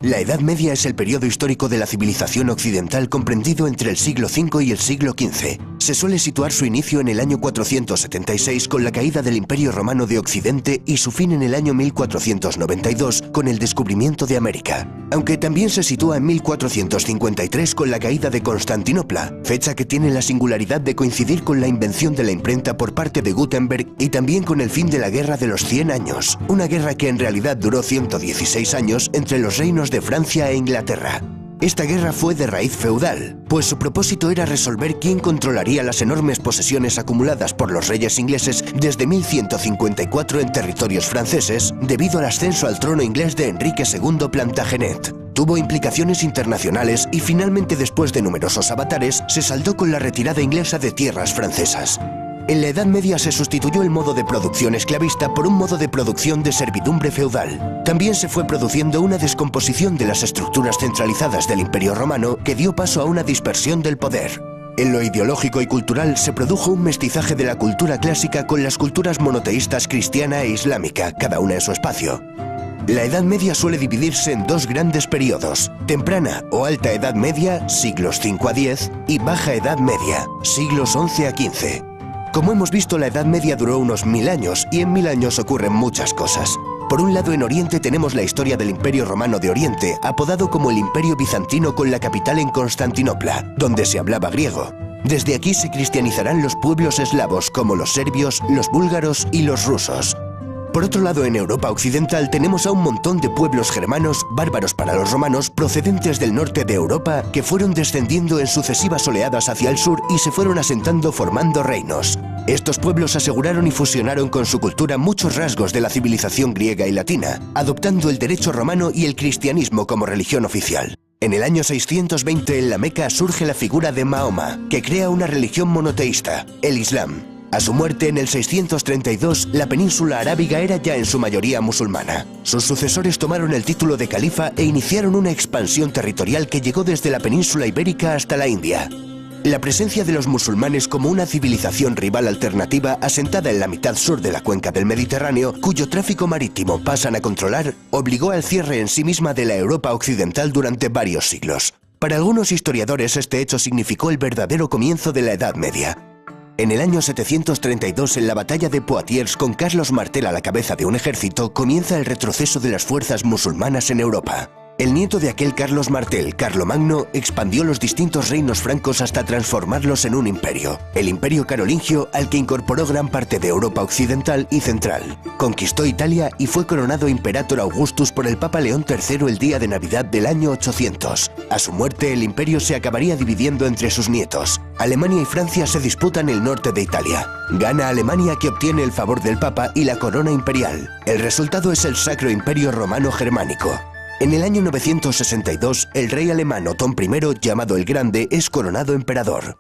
La Edad Media es el periodo histórico de la civilización occidental comprendido entre el siglo V y el siglo XV. Se suele situar su inicio en el año 476 con la caída del Imperio Romano de Occidente y su fin en el año 1492 con el descubrimiento de América. Aunque también se sitúa en 1453 con la caída de Constantinopla, fecha que tiene la singularidad de coincidir con la invención de la imprenta por parte de Gutenberg y también con el fin de la Guerra de los 100 años, una guerra que en realidad duró 116 años entre los reinos de Francia e Inglaterra. Esta guerra fue de raíz feudal, pues su propósito era resolver quién controlaría las enormes posesiones acumuladas por los reyes ingleses desde 1154 en territorios franceses, debido al ascenso al trono inglés de Enrique II Plantagenet. Tuvo implicaciones internacionales y finalmente, después de numerosos avatares, se saldó con la retirada inglesa de tierras francesas. En la Edad Media se sustituyó el modo de producción esclavista por un modo de producción de servidumbre feudal. También se fue produciendo una descomposición de las estructuras centralizadas del Imperio Romano que dio paso a una dispersión del poder. En lo ideológico y cultural se produjo un mestizaje de la cultura clásica con las culturas monoteístas cristiana e islámica, cada una en su espacio. La Edad Media suele dividirse en dos grandes periodos: temprana o alta Edad Media, siglos V a X, y baja Edad Media, siglos XI a XV. Como hemos visto, la Edad Media duró unos 1000 años y en 1000 años ocurren muchas cosas. Por un lado, en Oriente tenemos la historia del Imperio Romano de Oriente, apodado como el Imperio Bizantino, con la capital en Constantinopla, donde se hablaba griego. Desde aquí se cristianizarán los pueblos eslavos como los serbios, los búlgaros y los rusos. Por otro lado, en Europa occidental tenemos a un montón de pueblos germanos, bárbaros para los romanos, procedentes del norte de Europa, que fueron descendiendo en sucesivas oleadas hacia el sur y se fueron asentando formando reinos. Estos pueblos aseguraron y fusionaron con su cultura muchos rasgos de la civilización griega y latina, adoptando el derecho romano y el cristianismo como religión oficial. En el año 620 en la Meca surge la figura de Mahoma, que crea una religión monoteísta, el Islam. A su muerte en el 632, la península arábiga era ya en su mayoría musulmana. Sus sucesores tomaron el título de califa e iniciaron una expansión territorial que llegó desde la península ibérica hasta la India. La presencia de los musulmanes como una civilización rival alternativa asentada en la mitad sur de la cuenca del Mediterráneo, cuyo tráfico marítimo pasan a controlar, obligó al cierre en sí misma de la Europa occidental durante varios siglos. Para algunos historiadores, este hecho significó el verdadero comienzo de la Edad Media. En el año 732, en la batalla de Poitiers, con Carlos Martel a la cabeza de un ejército, comienza el retroceso de las fuerzas musulmanas en Europa. El nieto de aquel Carlos Martel, Carlomagno, expandió los distintos reinos francos hasta transformarlos en un imperio, el Imperio Carolingio, al que incorporó gran parte de Europa occidental y central. Conquistó Italia y fue coronado Imperator Augustus por el Papa León III el día de Navidad del año 800. A su muerte, el imperio se acabaría dividiendo entre sus nietos. Alemania y Francia se disputan el norte de Italia. Gana Alemania, que obtiene el favor del Papa y la corona imperial. El resultado es el Sacro Imperio Romano Germánico. En el año 962, el rey alemán Otón I, llamado el Grande, es coronado emperador.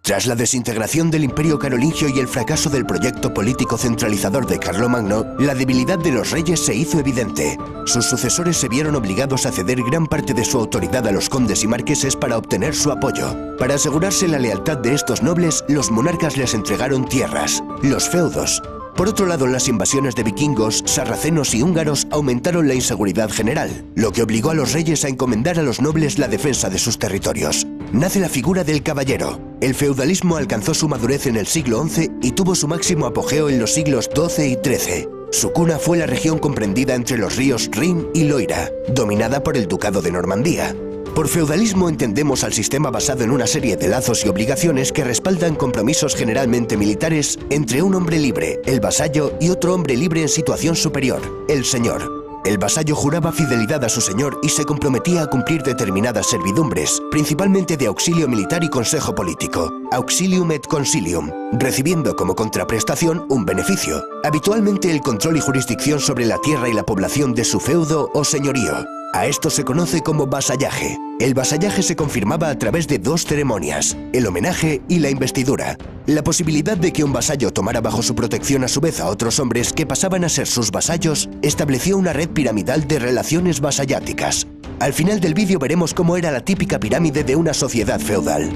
Tras la desintegración del Imperio Carolingio y el fracaso del proyecto político centralizador de Carlomagno, la debilidad de los reyes se hizo evidente. Sus sucesores se vieron obligados a ceder gran parte de su autoridad a los condes y marqueses para obtener su apoyo. Para asegurarse la lealtad de estos nobles, los monarcas les entregaron tierras, los feudos. Por otro lado, las invasiones de vikingos, sarracenos y húngaros aumentaron la inseguridad general, lo que obligó a los reyes a encomendar a los nobles la defensa de sus territorios. Nace la figura del caballero. El feudalismo alcanzó su madurez en el siglo XI y tuvo su máximo apogeo en los siglos XII y XIII. Su cuna fue la región comprendida entre los ríos Rin y Loira, dominada por el Ducado de Normandía. Por feudalismo entendemos al sistema basado en una serie de lazos y obligaciones que respaldan compromisos generalmente militares entre un hombre libre, el vasallo, y otro hombre libre en situación superior, el señor. El vasallo juraba fidelidad a su señor y se comprometía a cumplir determinadas servidumbres, principalmente de auxilio militar y consejo político, auxilium et consilium, recibiendo como contraprestación un beneficio, habitualmente el control y jurisdicción sobre la tierra y la población de su feudo o señorío. A esto se conoce como vasallaje. El vasallaje se confirmaba a través de dos ceremonias, el homenaje y la investidura. La posibilidad de que un vasallo tomara bajo su protección a su vez a otros hombres que pasaban a ser sus vasallos estableció una red piramidal de relaciones vasalláticas. Al final del vídeo veremos cómo era la típica pirámide de una sociedad feudal.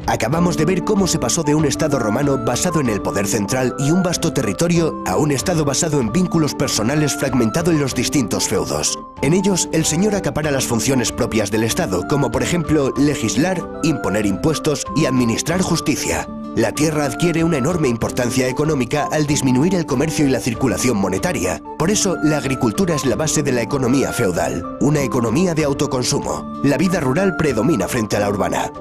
Acabamos de ver cómo se pasó de un Estado romano basado en el poder central y un vasto territorio a un Estado basado en vínculos personales fragmentado en los distintos feudos. En ellos, el señor acapara las funciones propias del Estado, como por ejemplo legislar, imponer impuestos y administrar justicia. La tierra adquiere una enorme importancia económica al disminuir el comercio y la circulación monetaria. Por eso, la agricultura es la base de la economía feudal, una economía de autoconsumo. La vida rural predomina frente a la urbana.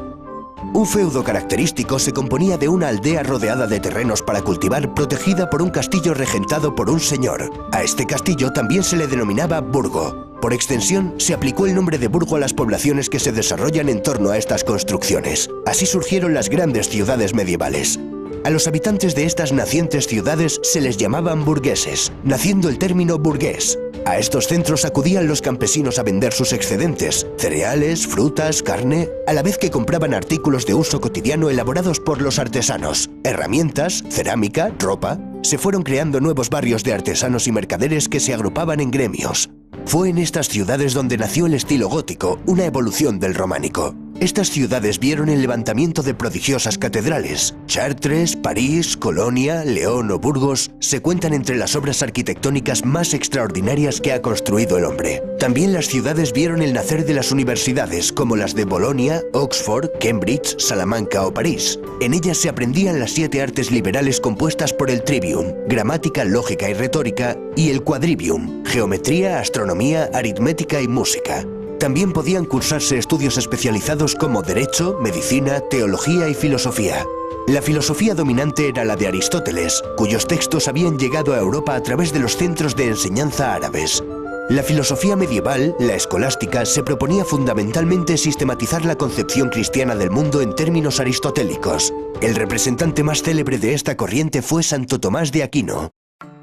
Un feudo característico se componía de una aldea rodeada de terrenos para cultivar, protegida por un castillo regentado por un señor. A este castillo también se le denominaba burgo. Por extensión, se aplicó el nombre de burgo a las poblaciones que se desarrollan en torno a estas construcciones. Así surgieron las grandes ciudades medievales. A los habitantes de estas nacientes ciudades se les llamaban burgueses, naciendo el término burgués. A estos centros acudían los campesinos a vender sus excedentes, cereales, frutas, carne, a la vez que compraban artículos de uso cotidiano elaborados por los artesanos, herramientas, cerámica, ropa. Se fueron creando nuevos barrios de artesanos y mercaderes que se agrupaban en gremios. Fue en estas ciudades donde nació el estilo gótico, una evolución del románico. Estas ciudades vieron el levantamiento de prodigiosas catedrales. Chartres, París, Colonia, León o Burgos se cuentan entre las obras arquitectónicas más extraordinarias que ha construido el hombre. También las ciudades vieron el nacer de las universidades, como las de Bolonia, Oxford, Cambridge, Salamanca o París. En ellas se aprendían las 7 artes liberales compuestas por el trivium, gramática, lógica y retórica, y el quadrivium, geometría, astronomía, aritmética y música. También podían cursarse estudios especializados como Derecho, Medicina, Teología y Filosofía. La filosofía dominante era la de Aristóteles, cuyos textos habían llegado a Europa a través de los centros de enseñanza árabes. La filosofía medieval, la escolástica, se proponía fundamentalmente sistematizar la concepción cristiana del mundo en términos aristotélicos. El representante más célebre de esta corriente fue Santo Tomás de Aquino.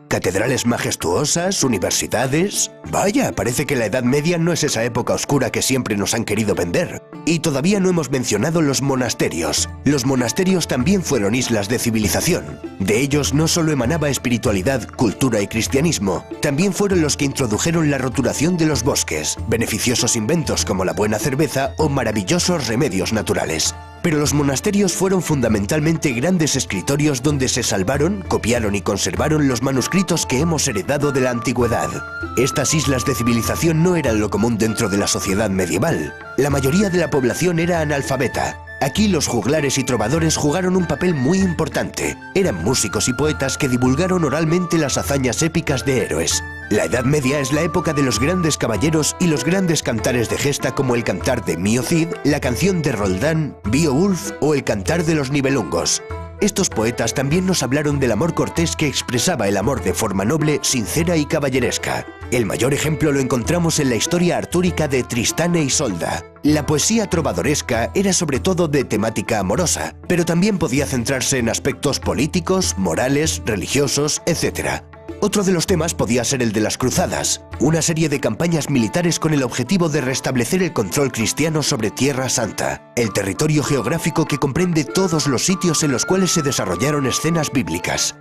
Catedrales majestuosas, universidades... Vaya, parece que la Edad Media no es esa época oscura que siempre nos han querido vender. Y todavía no hemos mencionado los monasterios. Los monasterios también fueron islas de civilización. De ellos no solo emanaba espiritualidad, cultura y cristianismo, también fueron los que introdujeron la roturación de los bosques, beneficiosos inventos como la buena cerveza o maravillosos remedios naturales. Pero los monasterios fueron fundamentalmente grandes escritorios donde se salvaron, copiaron y conservaron los manuscritos que hemos heredado de la antigüedad. Estas islas de civilización no eran lo común dentro de la sociedad medieval. La mayoría de la población era analfabeta. Aquí los juglares y trovadores jugaron un papel muy importante. Eran músicos y poetas que divulgaron oralmente las hazañas épicas de héroes. La Edad Media es la época de los grandes caballeros y los grandes cantares de gesta como el cantar de Mio Cid, la canción de Roldán, Beowulf o el cantar de los Nibelungos. Estos poetas también nos hablaron del amor cortés que expresaba el amor de forma noble, sincera y caballeresca. El mayor ejemplo lo encontramos en la historia artúrica de Tristán e Isolda. La poesía trovadoresca era sobre todo de temática amorosa, pero también podía centrarse en aspectos políticos, morales, religiosos, etc. Otro de los temas podía ser el de las cruzadas, una serie de campañas militares con el objetivo de restablecer el control cristiano sobre Tierra Santa, el territorio geográfico que comprende todos los sitios en los cuales se desarrollaron escenas bíblicas.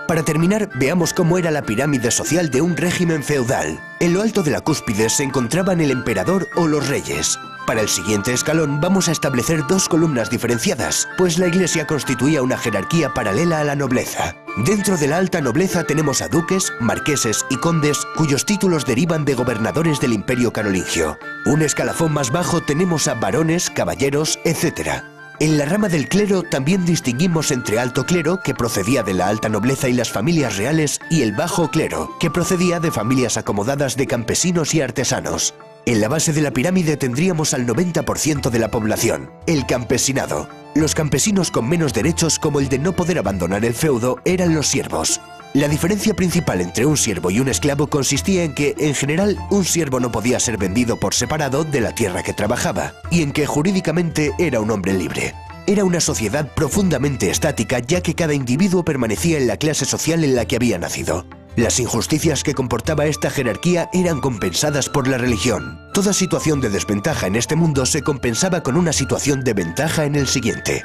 Para terminar, veamos cómo era la pirámide social de un régimen feudal. En lo alto de la cúspide se encontraban el emperador o los reyes. Para el siguiente escalón vamos a establecer 2 columnas diferenciadas, pues la iglesia constituía una jerarquía paralela a la nobleza. Dentro de la alta nobleza tenemos a duques, marqueses y condes cuyos títulos derivan de gobernadores del Imperio Carolingio. Un escalafón más bajo tenemos a varones, caballeros, etc. En la rama del clero también distinguimos entre alto clero, que procedía de la alta nobleza y las familias reales, y el bajo clero, que procedía de familias acomodadas de campesinos y artesanos. En la base de la pirámide tendríamos al 90% de la población, el campesinado. Los campesinos con menos derechos, como el de no poder abandonar el feudo, eran los siervos. La diferencia principal entre un siervo y un esclavo consistía en que, en general, un siervo no podía ser vendido por separado de la tierra que trabajaba, y en que jurídicamente era un hombre libre. Era una sociedad profundamente estática, ya que cada individuo permanecía en la clase social en la que había nacido. Las injusticias que comportaba esta jerarquía eran compensadas por la religión. Toda situación de desventaja en este mundo se compensaba con una situación de ventaja en el siguiente.